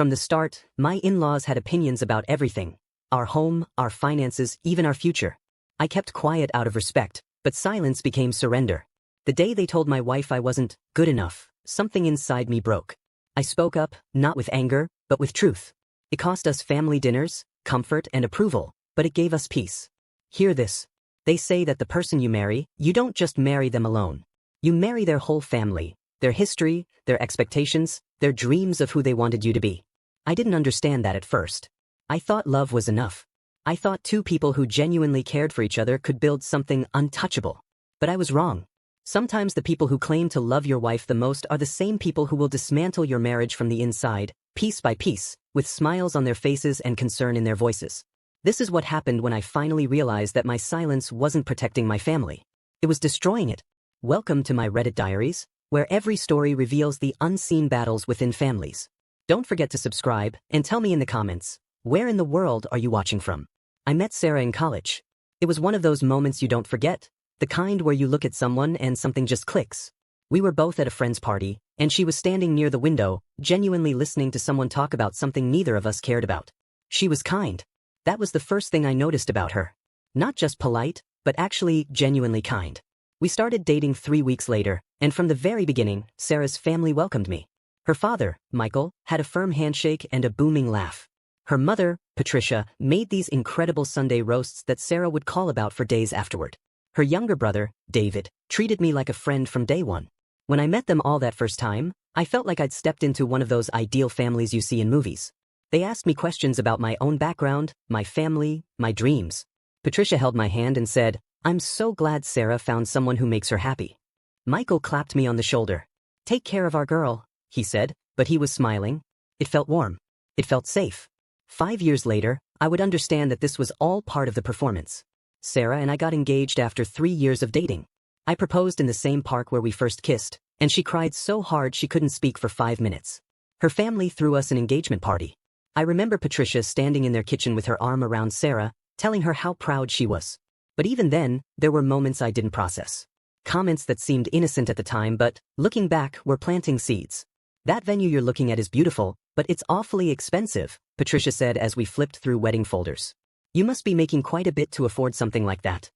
From the start, my in-laws had opinions about everything. Our home, our finances, even our future. I kept quiet out of respect, but silence became surrender. The day they told my wife I wasn't good enough, something inside me broke. I spoke up, not with anger, but with truth. It cost us family dinners, comfort and approval, but it gave us peace. Hear this. They say that the person you marry, you don't just marry them alone. You marry their whole family, their history, their expectations, their dreams of who they wanted you to be. I didn't understand that at first. I thought love was enough. I thought two people who genuinely cared for each other could build something untouchable. But I was wrong. Sometimes the people who claim to love your wife the most are the same people who will dismantle your marriage from the inside, piece by piece, with smiles on their faces and concern in their voices. This is what happened when I finally realized that my silence wasn't protecting my family. It was destroying it. Welcome to my Reddit diaries, where every story reveals the unseen battles within families. Don't forget to subscribe and tell me in the comments, where in the world are you watching from? I met Sarah in college. It was one of those moments you don't forget, the kind where you look at someone and something just clicks. We were both at a friend's party, and she was standing near the window, genuinely listening to someone talk about something neither of us cared about. She was kind. That was the first thing I noticed about her. Not just polite, but actually genuinely kind. We started dating 3 weeks later, and from the very beginning, Sarah's family welcomed me. Her father, Michael, had a firm handshake and a booming laugh. Her mother, Patricia, made these incredible Sunday roasts that Sarah would call about for days afterward. Her younger brother, David, treated me like a friend from day one. When I met them all that first time, I felt like I'd stepped into one of those ideal families you see in movies. They asked me questions about my own background, my family, my dreams. Patricia held my hand and said, "I'm so glad Sarah found someone who makes her happy." Michael clapped me on the shoulder. "Take care of our girl," he said, but he was smiling. It felt warm. It felt safe. 5 years later, I would understand that this was all part of the performance. Sarah and I got engaged after 3 years of dating. I proposed in the same park where we first kissed, and she cried so hard she couldn't speak for 5 minutes. Her family threw us an engagement party. I remember Patricia standing in their kitchen with her arm around Sarah, telling her how proud she was. But even then, there were moments I didn't process. Comments that seemed innocent at the time but, looking back, were planting seeds. "That venue you're looking at is beautiful, but it's awfully expensive," Patricia said as we flipped through wedding folders. "You must be making quite a bit to afford something like that."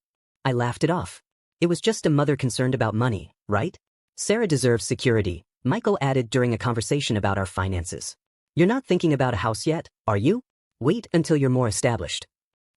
I laughed it off. It was just a mother concerned about money, right? "Sarah deserves security," Michael added during a conversation about our finances. "You're not thinking about a house yet, are you? Wait until you're more established."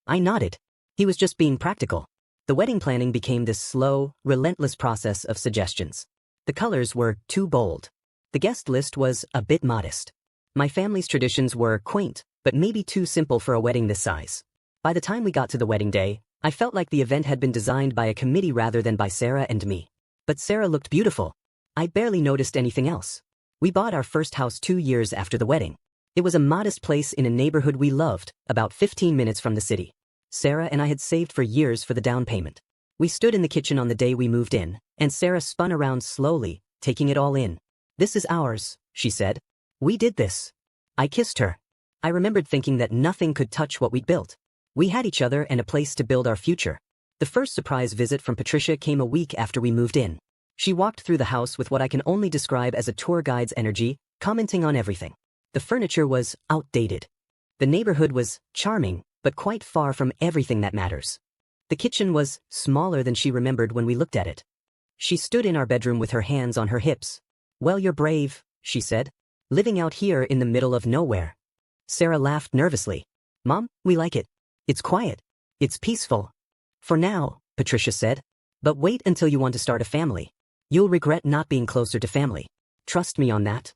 I nodded. He was just being practical. The wedding planning became this slow, relentless process of suggestions. The colors were too bold. The guest list was a bit modest. My family's traditions were quaint, but maybe too simple for a wedding this size. By the time we got to the wedding day, I felt like the event had been designed by a committee rather than by Sarah and me. But Sarah looked beautiful. I barely noticed anything else. We bought our first house 2 years after the wedding. It was a modest place in a neighborhood we loved, about 15 minutes from the city. Sarah and I had saved for years for the down payment. We stood in the kitchen on the day we moved in, and Sarah spun around slowly, taking it all in. "This is ours," she said. "We did this." I kissed her. I remembered thinking that nothing could touch what we'd built. We had each other and a place to build our future. The first surprise visit from Patricia came a week after we moved in. She walked through the house with what I can only describe as a tour guide's energy, commenting on everything. The furniture was outdated. The neighborhood was charming, but quite far from everything that matters. The kitchen was smaller than she remembered when we looked at it. She stood in our bedroom with her hands on her hips. "Well, you're brave," she said. "Living out here in the middle of nowhere." Sarah laughed nervously. "Mom, we like it. It's quiet. It's peaceful." "For now," Patricia said. "But wait until you want to start a family. You'll regret not being closer to family. Trust me on that."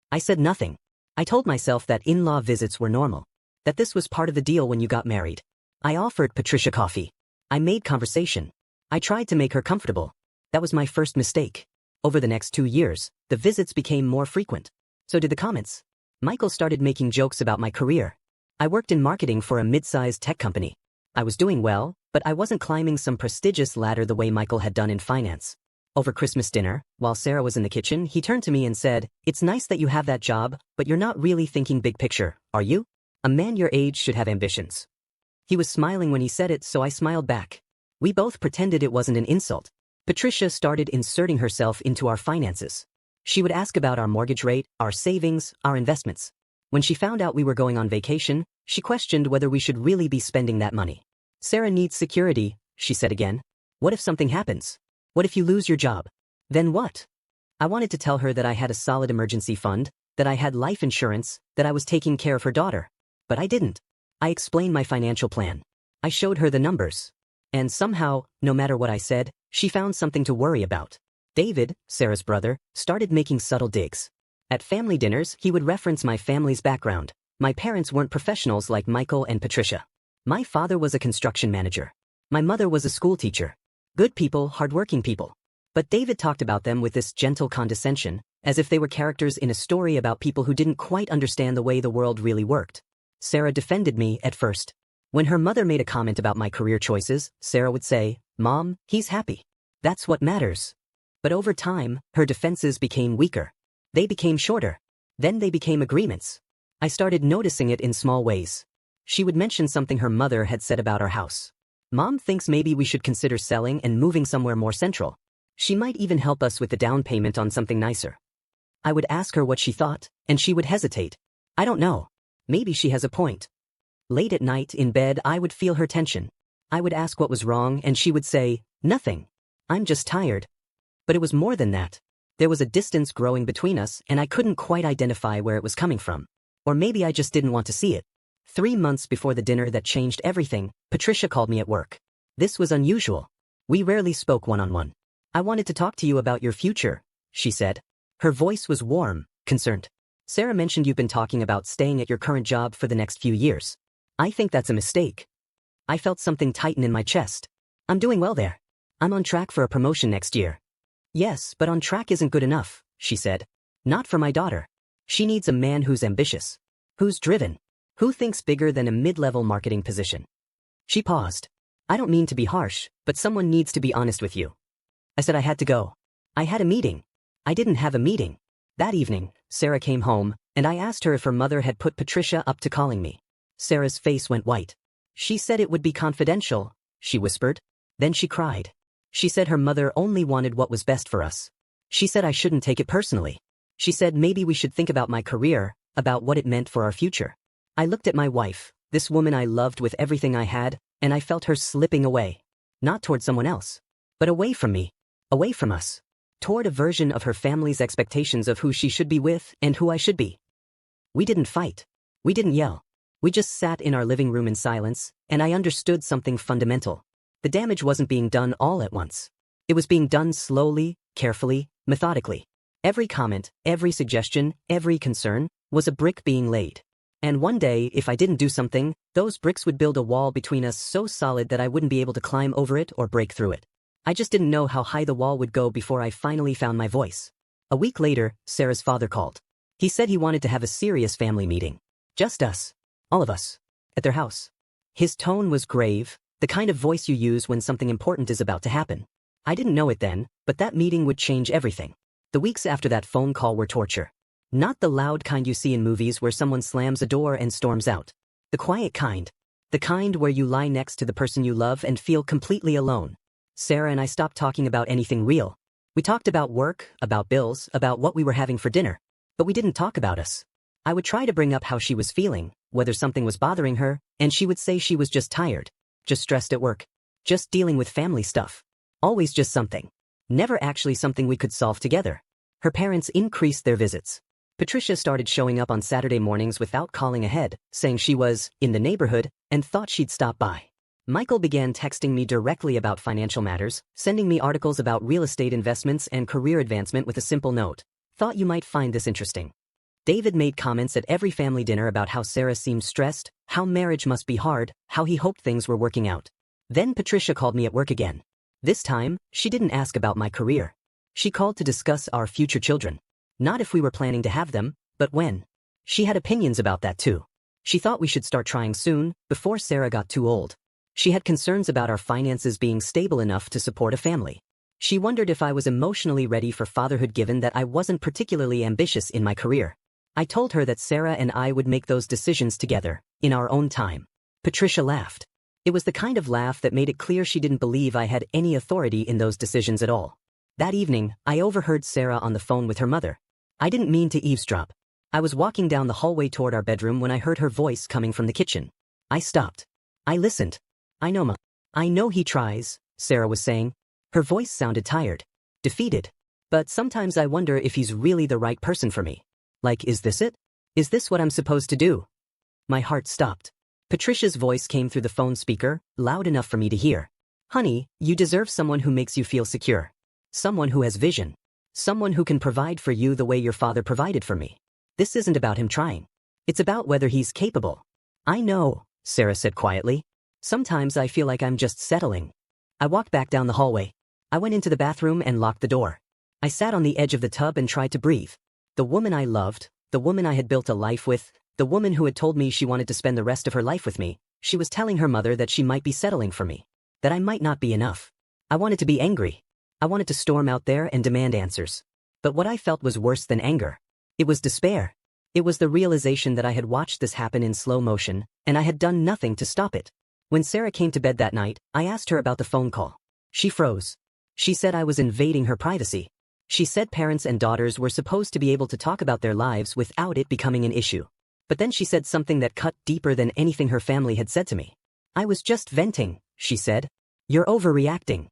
I said nothing. I told myself that in-law visits were normal, that this was part of the deal when you got married. I offered Patricia coffee. I made conversation. I tried to make her comfortable. That was my first mistake. Over the next 2 years, the visits became more frequent. So did the comments. Michael started making jokes about my career. I worked in marketing for a mid-sized tech company. I was doing well, but I wasn't climbing some prestigious ladder the way Michael had done in finance. Over Christmas dinner, while Sarah was in the kitchen, he turned to me and said, "It's nice that you have that job, but you're not really thinking big picture, are you? A man your age should have ambitions." He was smiling when he said it, so I smiled back. We both pretended it wasn't an insult. Patricia started inserting herself into our finances. She would ask about our mortgage rate, our savings, our investments. When she found out we were going on vacation, she questioned whether we should really be spending that money. Sarah needs security, she said again. What if something happens? What if you lose your job? Then what? I wanted to tell her that I had a solid emergency fund, that I had life insurance, that I was taking care of her daughter. But I didn't. I explained my financial plan. I showed her the numbers. And somehow, no matter what I said, she found something to worry about. David, Sarah's brother, started making subtle digs. At family dinners, he would reference my family's background. My parents weren't professionals like Michael and Patricia. My father was a construction manager. My mother was a school teacher. Good people, hardworking people. But David talked about them with this gentle condescension, as if they were characters in a story about people who didn't quite understand the way the world really worked. Sarah defended me at first. When her mother made a comment about my career choices, Sarah would say, "Mom, he's happy. That's what matters." But over time, her defenses became weaker. They became shorter. Then they became agreements. I started noticing it in small ways. She would mention something her mother had said about our house. "Mom thinks maybe we should consider selling and moving somewhere more central. She might even help us with the down payment on something nicer." I would ask her what she thought, and she would hesitate. "I don't know. Maybe she has a point." Late at night, in bed, I would feel her tension. I would ask what was wrong, and she would say, "Nothing. I'm just tired." But it was more than that. There was a distance growing between us, and I couldn't quite identify where it was coming from. Or maybe I just didn't want to see it. 3 months before the dinner that changed everything, Patricia called me at work. This was unusual. We rarely spoke one-on-one. "I wanted to talk to you about your future," she said. Her voice was warm, concerned. "Sarah mentioned you've been talking about staying at your current job for the next few years. I think that's a mistake." I felt something tighten in my chest. "I'm doing well there. I'm on track for a promotion next year." "Yes, but on track isn't good enough," she said. "Not for my daughter. She needs a man who's ambitious, who's driven, who thinks bigger than a mid-level marketing position." She paused. "I don't mean to be harsh, but someone needs to be honest with you." I said I had to go. I had a meeting. I didn't have a meeting. That evening, Sarah came home, and I asked her if her mother had put Patricia up to calling me. Sarah's face went white. "She said it would be confidential," she whispered. Then she cried. She said her mother only wanted what was best for us. She said I shouldn't take it personally. She said maybe we should think about my career, about what it meant for our future. I looked at my wife, this woman I loved with everything I had, and I felt her slipping away. Not toward someone else, but away from me, away from us, toward a version of her family's expectations of who she should be with and who I should be. We didn't fight. We didn't yell. We just sat in our living room in silence, and I understood something fundamental. The damage wasn't being done all at once. It was being done slowly, carefully, methodically. Every comment, every suggestion, every concern was a brick being laid. And one day, if I didn't do something, those bricks would build a wall between us so solid that I wouldn't be able to climb over it or break through it. I just didn't know how high the wall would go before I finally found my voice. A week later, Sarah's father called. He said he wanted to have a serious family meeting. Just us. All of us. At their house. His tone was grave, the kind of voice you use when something important is about to happen. I didn't know it then, but that meeting would change everything. The weeks after that phone call were torture. Not the loud kind you see in movies where someone slams a door and storms out. The quiet kind. The kind where you lie next to the person you love and feel completely alone. Sarah and I stopped talking about anything real. We talked about work, about bills, about what we were having for dinner. But we didn't talk about us. I would try to bring up how she was feeling, whether something was bothering her, and she would say she was just tired, just stressed at work, just dealing with family stuff. Always just something. Never actually something we could solve together. Her parents increased their visits. Patricia started showing up on Saturday mornings without calling ahead, saying she was in the neighborhood and thought she'd stop by. Michael began texting me directly about financial matters, sending me articles about real estate investments and career advancement with a simple note. "Thought you might find this interesting." David made comments at every family dinner about how Sarah seemed stressed, how marriage must be hard, how he hoped things were working out. Then Patricia called me at work again. This time, she didn't ask about my career. She called to discuss our future children. Not if we were planning to have them, but when. She had opinions about that too. She thought we should start trying soon, before Sarah got too old. She had concerns about our finances being stable enough to support a family. She wondered if I was emotionally ready for fatherhood given that I wasn't particularly ambitious in my career. I told her that Sarah and I would make those decisions together, in our own time. Patricia laughed. It was the kind of laugh that made it clear she didn't believe I had any authority in those decisions at all. That evening, I overheard Sarah on the phone with her mother. I didn't mean to eavesdrop. I was walking down the hallway toward our bedroom when I heard her voice coming from the kitchen. I stopped. I listened. I know he tries, Sarah was saying. Her voice sounded tired. Defeated. But sometimes I wonder if he's really the right person for me. Like, is this it? Is this what I'm supposed to do? My heart stopped. Patricia's voice came through the phone speaker, loud enough for me to hear. Honey, you deserve someone who makes you feel secure. Someone who has vision. Someone who can provide for you the way your father provided for me. This isn't about him trying. It's about whether he's capable. I know, Sarah said quietly. Sometimes I feel like I'm just settling. I walked back down the hallway. I went into the bathroom and locked the door. I sat on the edge of the tub and tried to breathe. The woman I loved, the woman I had built a life with, the woman who had told me she wanted to spend the rest of her life with me, she was telling her mother that she might be settling for me. That I might not be enough. I wanted to be angry. I wanted to storm out there and demand answers. But what I felt was worse than anger. It was despair. It was the realization that I had watched this happen in slow motion, and I had done nothing to stop it. When Sarah came to bed that night, I asked her about the phone call. She froze. She said I was invading her privacy. She said parents and daughters were supposed to be able to talk about their lives without it becoming an issue. But then she said something that cut deeper than anything her family had said to me. I was just venting, she said. You're overreacting.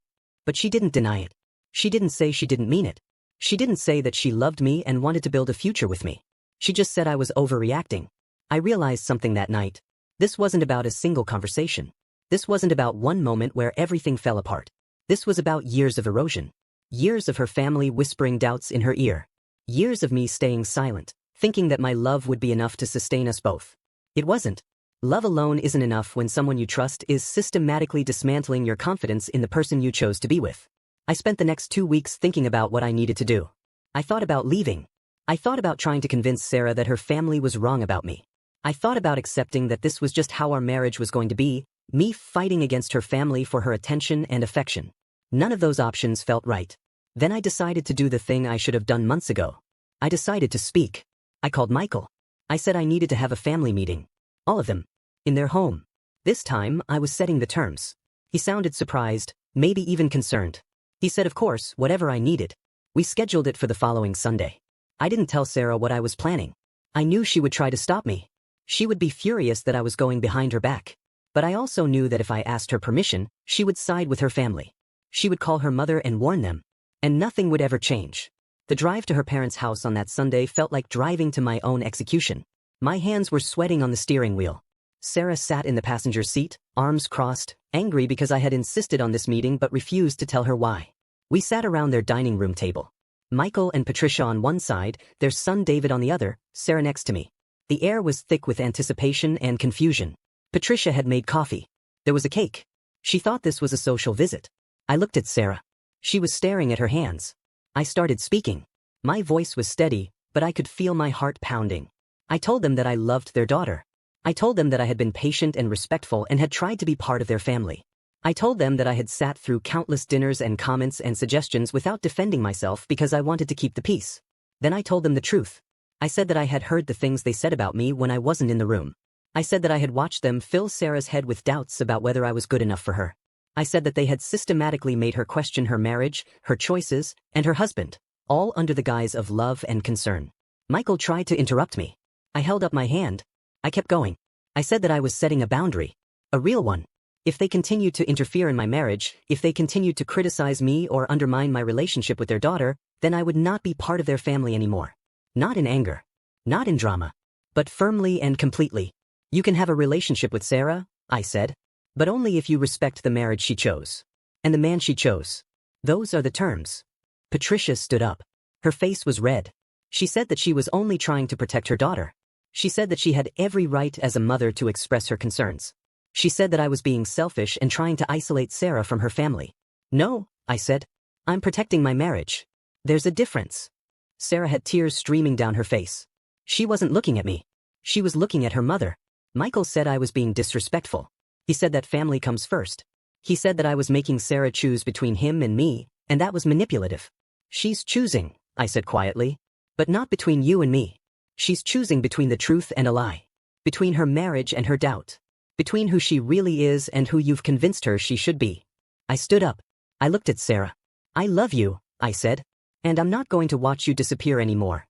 But she didn't deny it. She didn't say she didn't mean it. She didn't say that she loved me and wanted to build a future with me. She just said I was overreacting. I realized something that night. This wasn't about a single conversation. This wasn't about one moment where everything fell apart. This was about years of erosion. Years of her family whispering doubts in her ear. Years of me staying silent, thinking that my love would be enough to sustain us both. It wasn't. Love alone isn't enough when someone you trust is systematically dismantling your confidence in the person you chose to be with. I spent the next 2 weeks thinking about what I needed to do. I thought about leaving. I thought about trying to convince Sarah that her family was wrong about me. I thought about accepting that this was just how our marriage was going to be, me fighting against her family for her attention and affection. None of those options felt right. Then I decided to do the thing I should have done months ago. I decided to speak. I called Michael. I said I needed to have a family meeting. All of them. In their home. This time, I was setting the terms. He sounded surprised, maybe even concerned. He said of course, whatever I needed. We scheduled it for the following Sunday. I didn't tell Sarah what I was planning. I knew she would try to stop me. She would be furious that I was going behind her back. But I also knew that if I asked her permission, she would side with her family. She would call her mother and warn them. And nothing would ever change. The drive to her parents' house on that Sunday felt like driving to my own execution. My hands were sweating on the steering wheel. Sarah sat in the passenger seat, arms crossed, angry because I had insisted on this meeting but refused to tell her why. We sat around their dining room table. Michael and Patricia on one side, their son David on the other, Sarah next to me. The air was thick with anticipation and confusion. Patricia had made coffee. There was a cake. She thought this was a social visit. I looked at Sarah. She was staring at her hands. I started speaking. My voice was steady, but I could feel my heart pounding. I told them that I loved their daughter. I told them that I had been patient and respectful and had tried to be part of their family. I told them that I had sat through countless dinners and comments and suggestions without defending myself because I wanted to keep the peace. Then I told them the truth. I said that I had heard the things they said about me when I wasn't in the room. I said that I had watched them fill Sarah's head with doubts about whether I was good enough for her. I said that they had systematically made her question her marriage, her choices, and her husband, all under the guise of love and concern. Michael tried to interrupt me. I held up my hand. I kept going. I said that I was setting a boundary. A real one. If they continued to interfere in my marriage, if they continued to criticize me or undermine my relationship with their daughter, then I would not be part of their family anymore. Not in anger. Not in drama. But firmly and completely. You can have a relationship with Sarah, I said. But only if you respect the marriage she chose. And the man she chose. Those are the terms. Patricia stood up. Her face was red. She said that she was only trying to protect her daughter. She said that she had every right as a mother to express her concerns. She said that I was being selfish and trying to isolate Sarah from her family. No, I said. I'm protecting my marriage. There's a difference. Sarah had tears streaming down her face. She wasn't looking at me. She was looking at her mother. Michael said I was being disrespectful. He said that family comes first. He said that I was making Sarah choose between him and me, and that was manipulative. She's choosing, I said quietly. But not between you and me. She's choosing between the truth and a lie. Between her marriage and her doubt. Between who she really is and who you've convinced her she should be. I stood up. I looked at Sarah. I love you, I said. And I'm not going to watch you disappear anymore.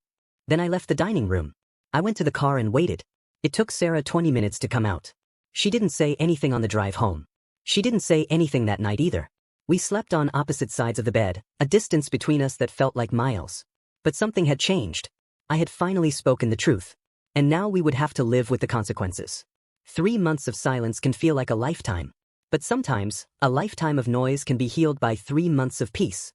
Then I left the dining room. I went to the car and waited. It took Sarah 20 minutes to come out. She didn't say anything on the drive home. She didn't say anything that night either. We slept on opposite sides of the bed, a distance between us that felt like miles. But something had changed. I had finally spoken the truth. And now we would have to live with the consequences. 3 months of silence can feel like a lifetime. But sometimes, a lifetime of noise can be healed by 3 months of peace.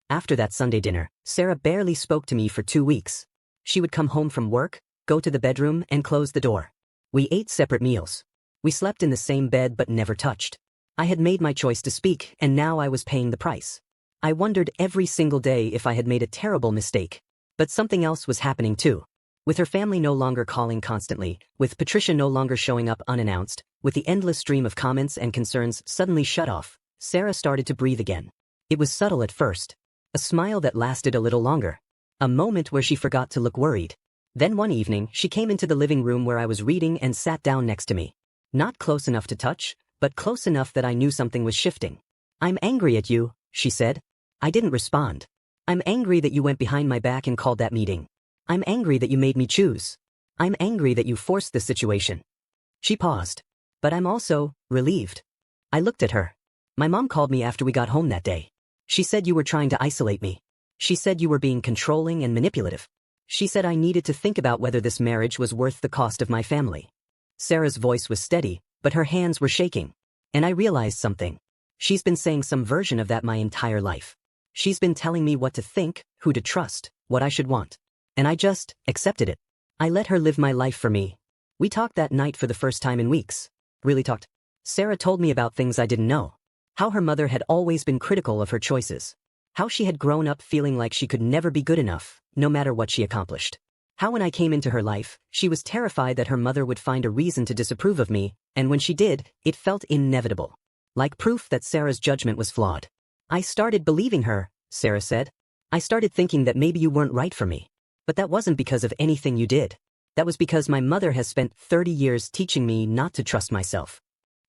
After that Sunday dinner, Sarah barely spoke to me for 2 weeks. She would come home from work, go to the bedroom, and close the door. We ate separate meals. We slept in the same bed but never touched. I had made my choice to speak, and now I was paying the price. I wondered every single day if I had made a terrible mistake. But something else was happening too. With her family no longer calling constantly, with Patricia no longer showing up unannounced, with the endless stream of comments and concerns suddenly shut off, Sarah started to breathe again. It was subtle at first. A smile that lasted a little longer. A moment where she forgot to look worried. Then one evening, she came into the living room where I was reading and sat down next to me. Not close enough to touch, but close enough that I knew something was shifting. "I'm angry at you," she said. I didn't respond. "I'm angry that you went behind my back and called that meeting. I'm angry that you made me choose. I'm angry that you forced this situation." She paused. "But I'm also relieved." I looked at her. "My mom called me after we got home that day. She said you were trying to isolate me. She said you were being controlling and manipulative. She said I needed to think about whether this marriage was worth the cost of my family." Sarah's voice was steady, but her hands were shaking. And I realized something. She's been saying some version of that my entire life. She's been telling me what to think, who to trust, what I should want. And I just accepted it. I let her live my life for me. We talked that night for the first time in weeks. Really talked. Sarah told me about things I didn't know. How her mother had always been critical of her choices. How she had grown up feeling like she could never be good enough, no matter what she accomplished. How when I came into her life, she was terrified that her mother would find a reason to disapprove of me, and when she did, it felt inevitable. Like proof that Sarah's judgment was flawed. "I started believing her," Sarah said. "I started thinking that maybe you weren't right for me. But that wasn't because of anything you did. That was because my mother has spent 30 years teaching me not to trust myself."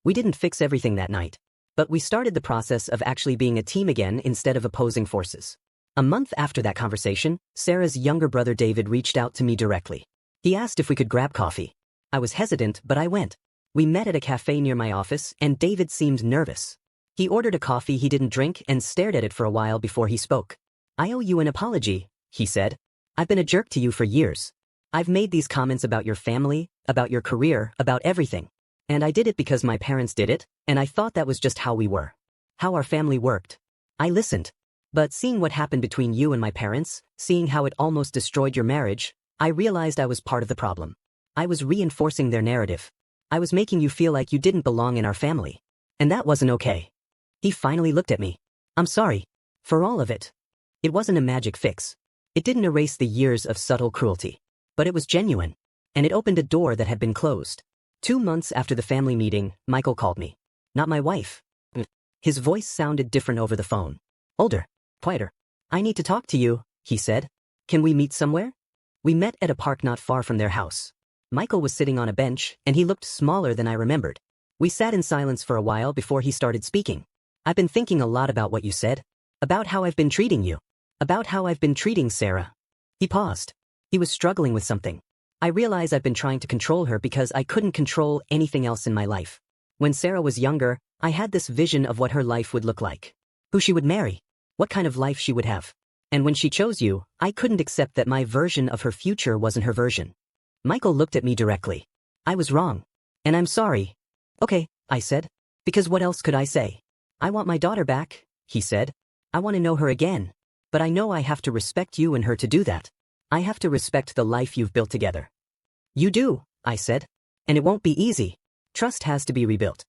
We didn't fix everything that night. But we started the process of actually being a team again instead of opposing forces. A month after that conversation, Sarah's younger brother David reached out to me directly. He asked if we could grab coffee. I was hesitant, but I went. We met at a cafe near my office, and David seemed nervous. He ordered a coffee he didn't drink and stared at it for a while before he spoke. "I owe you an apology," he said. "I've been a jerk to you for years. I've made these comments about your family, about your career, about everything. And I did it because my parents did it, and I thought that was just how we were. How our family worked. I listened. But seeing what happened between you and my parents, seeing how it almost destroyed your marriage, I realized I was part of the problem. I was reinforcing their narrative. I was making you feel like you didn't belong in our family. And that wasn't okay." He finally looked at me. "I'm sorry. For all of it. It wasn't a magic fix. It didn't erase the years of subtle cruelty. But it was genuine. And it opened a door that had been closed." 2 months after the family meeting, Michael called me. Not my wife. His voice sounded different over the phone. Older. Quieter. "I need to talk to you," he said. "Can we meet somewhere?" We met at a park not far from their house. Michael was sitting on a bench, and he looked smaller than I remembered. We sat in silence for a while before he started speaking. "I've been thinking a lot about what you said. About how I've been treating you. About how I've been treating Sarah." He paused. He was struggling with something. I realized I've been trying to control her because I couldn't control anything else in my life. When Sarah was younger, I had this vision of what her life would look like. Who she would marry. What kind of life she would have. And when she chose you, I couldn't accept that my version of her future wasn't her version. Michael looked at me directly. "I was wrong. And I'm sorry." "Okay," I said. "Because what else could I say?" "I want my daughter back," he said. "I want to know her again. But I know I have to respect you and her to do that. I have to respect the life you've built together." "You do," I said. "And it won't be easy. Trust has to be rebuilt."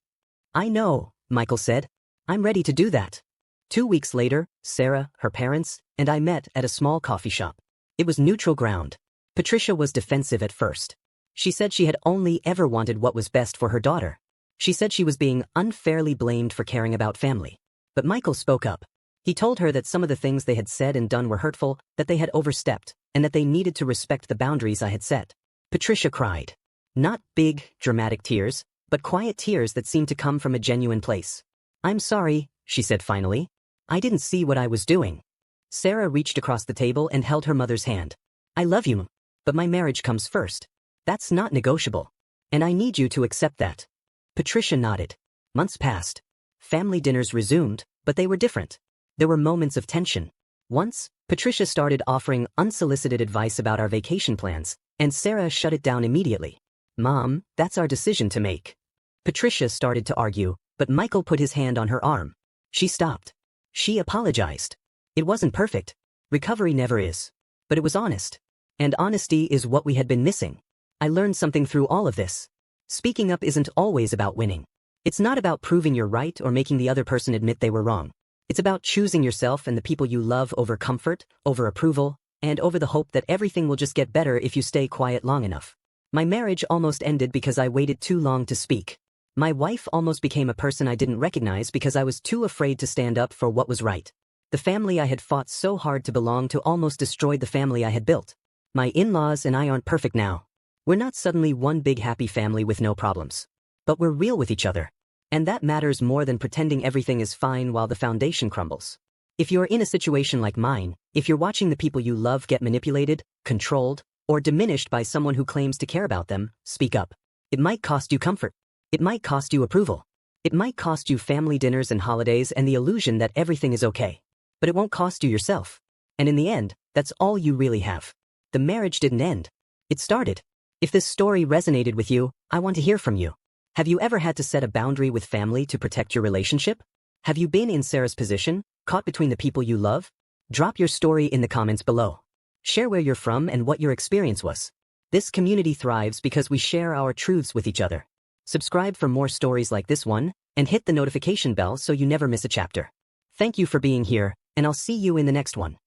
"I know," Michael said. "I'm ready to do that." 2 weeks later, Sarah, her parents, and I met at a small coffee shop. It was neutral ground. Patricia was defensive at first. She said she had only ever wanted what was best for her daughter. She said she was being unfairly blamed for caring about family. But Michael spoke up. He told her that some of the things they had said and done were hurtful, that they had overstepped, and that they needed to respect the boundaries I had set. Patricia cried. Not big, dramatic tears, but quiet tears that seemed to come from a genuine place. "I'm sorry," she said finally. "I didn't see what I was doing." Sarah reached across the table and held her mother's hand. "I love you, but my marriage comes first. That's not negotiable. And I need you to accept that. Patricia nodded. Months passed. Family dinners resumed, but they were different. There were moments of tension. Once, Patricia started offering unsolicited advice about our vacation plans, and Sarah shut it down immediately. Mom, that's our decision to make. Patricia started to argue, but Michael put his hand on her arm. She stopped. She apologized. It wasn't perfect. Recovery never is. But it was honest. And honesty is what we had been missing. I learned something through all of this. Speaking up isn't always about winning. It's not about proving you're right or making the other person admit they were wrong. It's about choosing yourself and the people you love over comfort, over approval, and over the hope that everything will just get better if you stay quiet long enough. My marriage almost ended because I waited too long to speak. My wife almost became a person I didn't recognize because I was too afraid to stand up for what was right. The family I had fought so hard to belong to almost destroyed the family I had built. My in-laws and I aren't perfect now. We're not suddenly one big happy family with no problems. But we're real with each other. And that matters more than pretending everything is fine while the foundation crumbles. If you're in a situation like mine, if you're watching the people you love get manipulated, controlled, or diminished by someone who claims to care about them, speak up. It might cost you comfort. It might cost you approval. It might cost you family dinners and holidays and the illusion that everything is okay. But it won't cost you yourself. And in the end, that's all you really have. The marriage didn't end. It started. If this story resonated with you, I want to hear from you. Have you ever had to set a boundary with family to protect your relationship? Have you been in Sarah's position, caught between the people you love? Drop your story in the comments below. Share where you're from and what your experience was. This community thrives because we share our truths with each other. Subscribe for more stories like this one, and hit the notification bell so you never miss a chapter. Thank you for being here, and I'll see you in the next one.